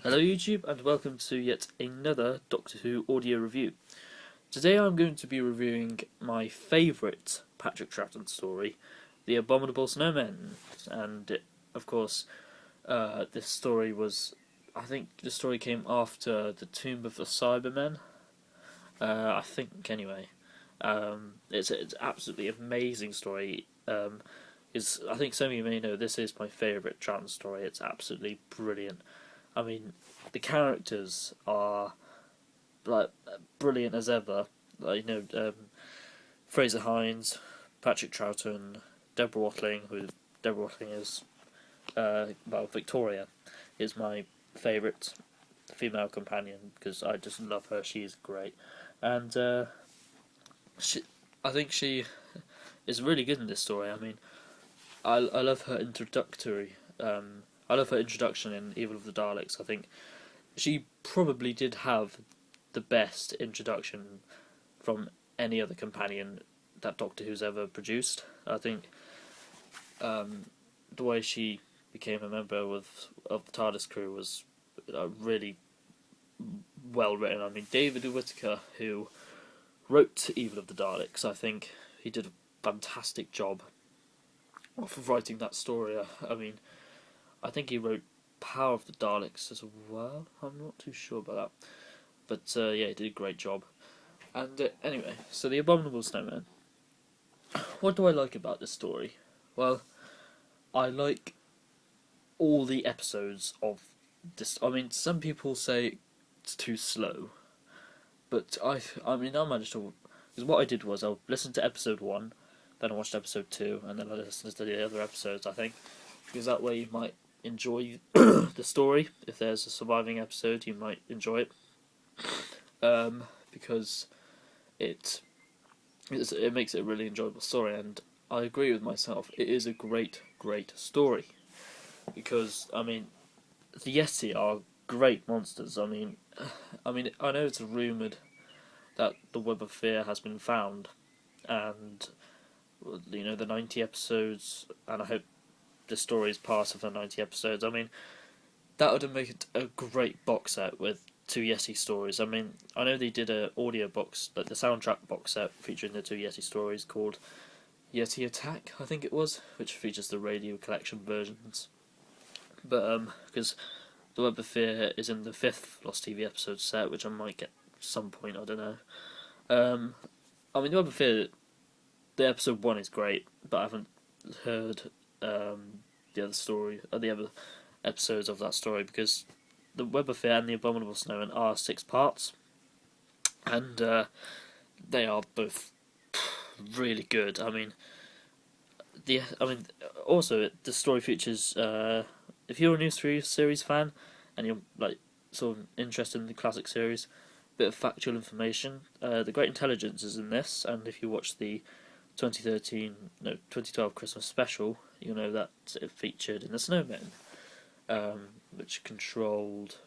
Hello YouTube and welcome to yet another Doctor Who audio review. Today I'm going to be reviewing my favourite Patrick Troughton story, The Abominable Snowmen. And of course, this story I think the story came after The Tomb of the Cybermen. I think anyway. It's an absolutely amazing story. I think some of you may know this is my favourite Troughton story. It's absolutely brilliant. I mean, the characters are like brilliant as ever. Like, Fraser Hines, Patrick Troughton, Deborah Watling, who Deborah Watling is, Victoria is my favourite female companion because I just love her. She's great, and I think she is really good in this story. I mean, I love her introductory. I love her introduction in Evil of the Daleks. I think she probably did have the best introduction from any other companion that Doctor Who's ever produced. I think the way she became a member of the TARDIS crew was really well written. I mean, David Whittaker, who wrote Evil of the Daleks, I think he did a fantastic job of writing that story. I mean, I think he wrote Power of the Daleks as well. I'm not too sure about that. But yeah, he did a great job. And anyway, so The Abominable Snowmen. What do I like about this story? Well, I like all the episodes of this. I mean, some people say it's too slow. But I managed to... Because what I did was I listened to episode 1, then I watched episode 2, and then I listened to the other episodes, I think. Because that way you might enjoy the story. If there's a surviving episode, you might enjoy it, because it makes it a really enjoyable story. And I agree with myself, it is a great story, because I mean the Yeti are great monsters. I mean I know it's rumoured that the Web of Fear has been found, and the 90 episodes, and I hope the story is part of the 90 episodes. I mean, that would make it a great box set with 2 Yeti stories. I mean, I know they did a audio box, like the soundtrack box set featuring the 2 Yeti stories called Yeti Attack, I think it was, which features the radio collection versions. But because the Web of Fear is in the 5th Lost TV episode set, which I might get at some point, I don't know. I mean, the Web of Fear, the episode 1 is great, but I haven't heard the other episodes of that story, because the Web of Fear and the Abominable Snowmen are 6 parts, and they are both really good. I mean, also the story features, if you're a new series fan and you're like sort of interested in the classic series, a bit of factual information. The Great Intelligence is in this, and if you watch the 2012 Christmas special, you'll know that it featured in the Snowmen, which controlled...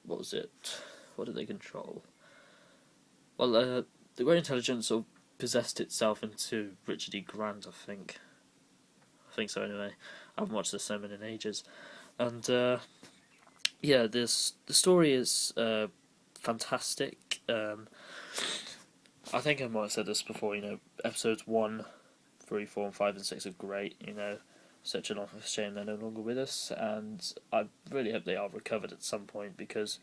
what was it? What did they control? Well, the Great Intelligence sort of possessed itself into Richard E. Grant, I think. I think so, anyway. I haven't watched the Snowmen in ages. And, yeah, the story is fantastic. I think I might have said this before, episodes 1, 3, 4 and 5 and 6 are great, such a shame they're no longer with us, and I really hope they are recovered at some point, because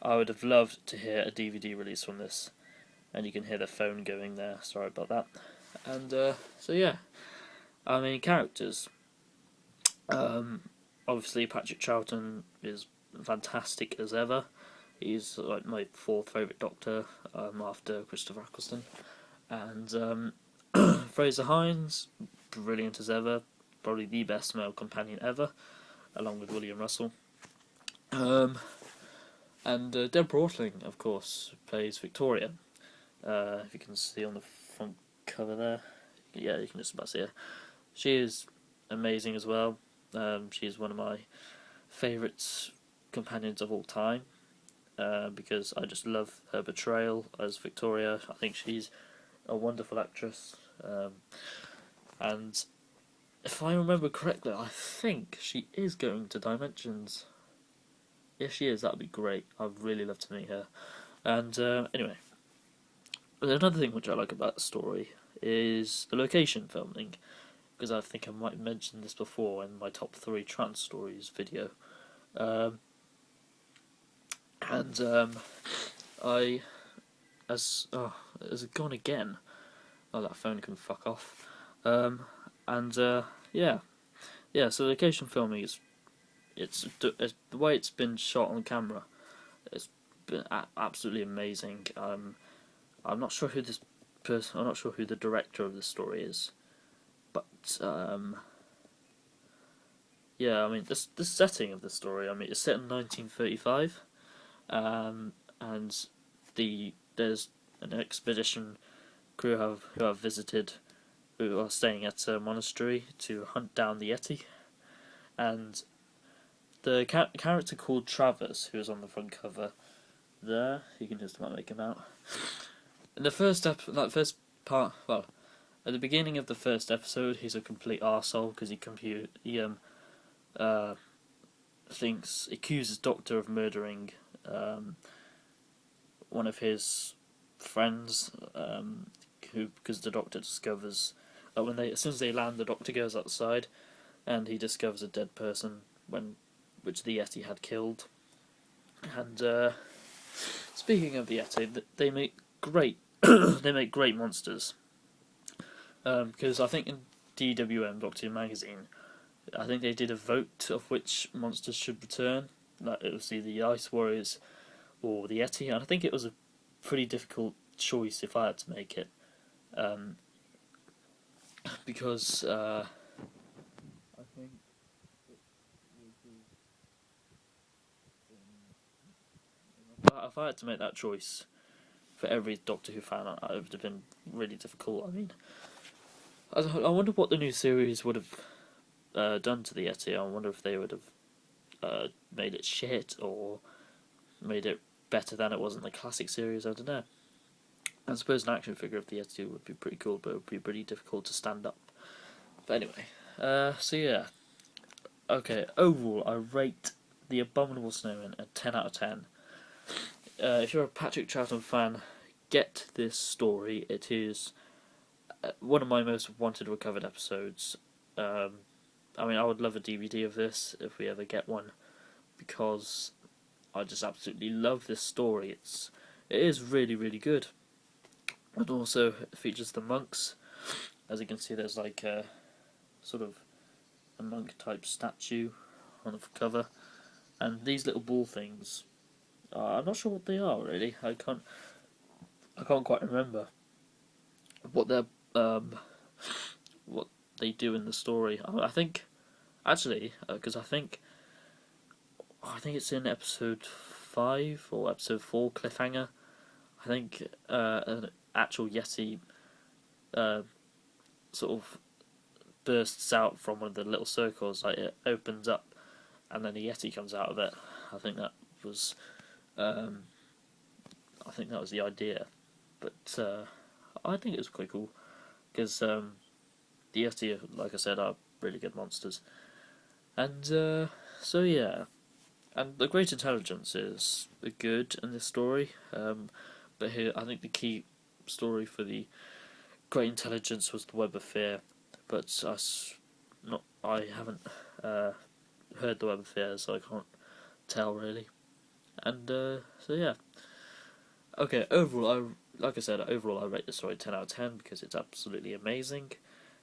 I would have loved to hear a DVD release from this, and you can hear the phone going there, sorry about that. And, so yeah, I mean, characters. Obviously Patrick Troughton is fantastic as ever. He's like my 4th favourite Doctor, after Christopher Eccleston. And Fraser Hines, brilliant as ever, probably the best male companion ever, along with William Russell. And Deborah Watling, of course, plays Victoria. If you can see on the front cover there, yeah, you can just about see her. She is amazing as well. She's one of my favourite companions of all time. Because I just love her portrayal as Victoria. I think she's a wonderful actress, and if I remember correctly, I think she is going to Dimensions if she is, that'd be great. I'd really love to meet her. And anyway, another thing which I like about the story is the location filming, because I think I might have mentioned this before in my top 3 trans stories video. I as it gone again? Oh, that phone can fuck off. Yeah, So location filming it's the way it's been shot on camera. It's been absolutely amazing. I'm not sure who this person. I'm not sure who the director of the story is, but yeah. I mean, the setting of the story. I mean, it's set in 1935, and there's an expedition crew who have visited, who are staying at a monastery to hunt down the Yeti, and the character called Travis, who is on the front cover there, you can just about make him out. In the first part, well, at the beginning of the first episode, he's a complete arsehole because he accuses Doctor of murdering one of his friends, because the Doctor discovers as soon as they land, the Doctor goes outside, and he discovers a dead person which the Yeti had killed. And speaking of the Yeti, they make great they make great monsters. Because I think in DWM Doctor Who magazine, I think they did a vote of which monsters should return. Like it was either the Ice Warriors or the Yeti, and I think it was a pretty difficult choice if I had to make it. Because I think if I had to make that choice for every Doctor Who fan, it would have been really difficult. I mean, I wonder what the new series would have done to the Yeti. I wonder if they would have made it shit or made it better than it was in the classic series. I don't know. I suppose an action figure of the Yeti would be pretty cool, but it would be pretty difficult to stand up. But anyway, so yeah. Okay, overall, I rate the Abominable Snowmen a 10 out of 10. If you're a Patrick Troughton fan, get this story. It is one of my most wanted recovered episodes. I mean, I would love a DVD of this if we ever get one, because I just absolutely love this story. It is really, really good. And also it features the monks. As you can see, there's like a sort of a monk type statue on the cover, and these little ball things. I'm not sure what they are really. I can't quite remember what what they do in the story. I think actually, because I think it's in episode 5 or episode 4 cliffhanger. I think an actual Yeti sort of bursts out from one of the little circles. Like it opens up, and then a Yeti comes out of it. I think that was the idea, but I think it was quite cool because the Yeti, like I said, are really good monsters, and so yeah, and the Great Intelligence is good in this story, but here I think the key story for the Great Intelligence was the Web of Fear, but I haven't heard the Web of Fear, so I can't tell really. And so yeah. Okay, overall, I rate the story 10 out of 10 because it's absolutely amazing.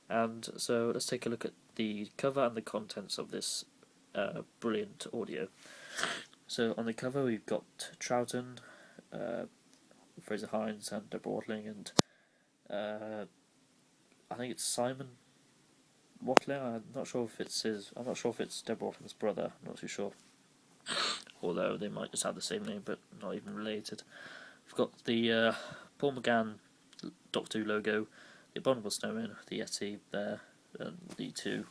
And so let's take a look at the cover and the contents of this brilliant audio. So on the cover we've got Troughton, Fraser Hines, and Deborah Watling, and I think it's Simon Watling. I'm not sure if it's Deborah Watling's brother. I'm not too sure. Although they might just have the same name, but not even related. We've got the Paul McGann Doctor Who logo, the Abominable Snowman, the Yeti there, and the 2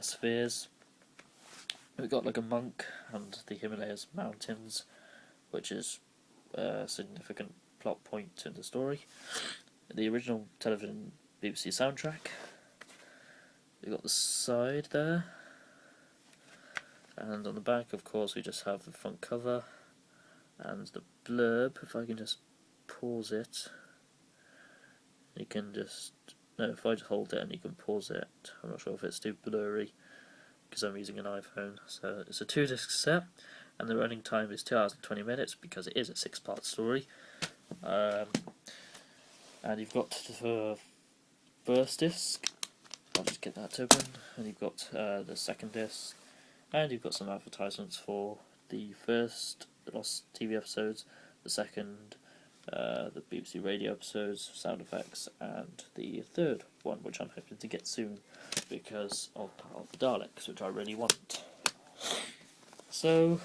spheres. We've got like a monk and the Himalayas mountains, which is a significant plot point in the story. The original television BBC soundtrack. We've got the side there. And on the back, of course, we just have the front cover and the blurb. If I can just pause it, you can just... No, if I just hold it and you can pause it. I'm not sure if it's too blurry because I'm using an iPhone. So it's a 2-disc set, and the running time is 2 hours and 20 minutes because it is a 6-part story. And you've got the first disc. I'll just get that open. And you've got the second disc, and you've got some advertisements for the first Lost TV episodes, the second, the BBC radio episodes, sound effects, and the third one, which I'm hoping to get soon because of Power of the Daleks, which I really want. So,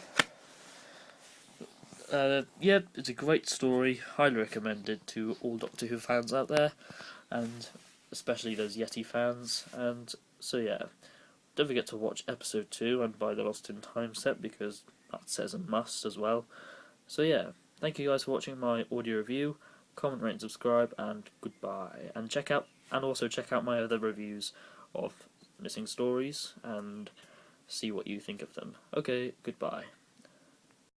yeah, it's a great story, highly recommended to all Doctor Who fans out there, and especially those Yeti fans. And so yeah, don't forget to watch episode 2 and buy the Lost in Time set because that set's a must as well. So yeah, thank you guys for watching my audio review. Comment, rate, and subscribe, and goodbye. And also check out my other reviews of missing stories and see what you think of them. Okay, goodbye.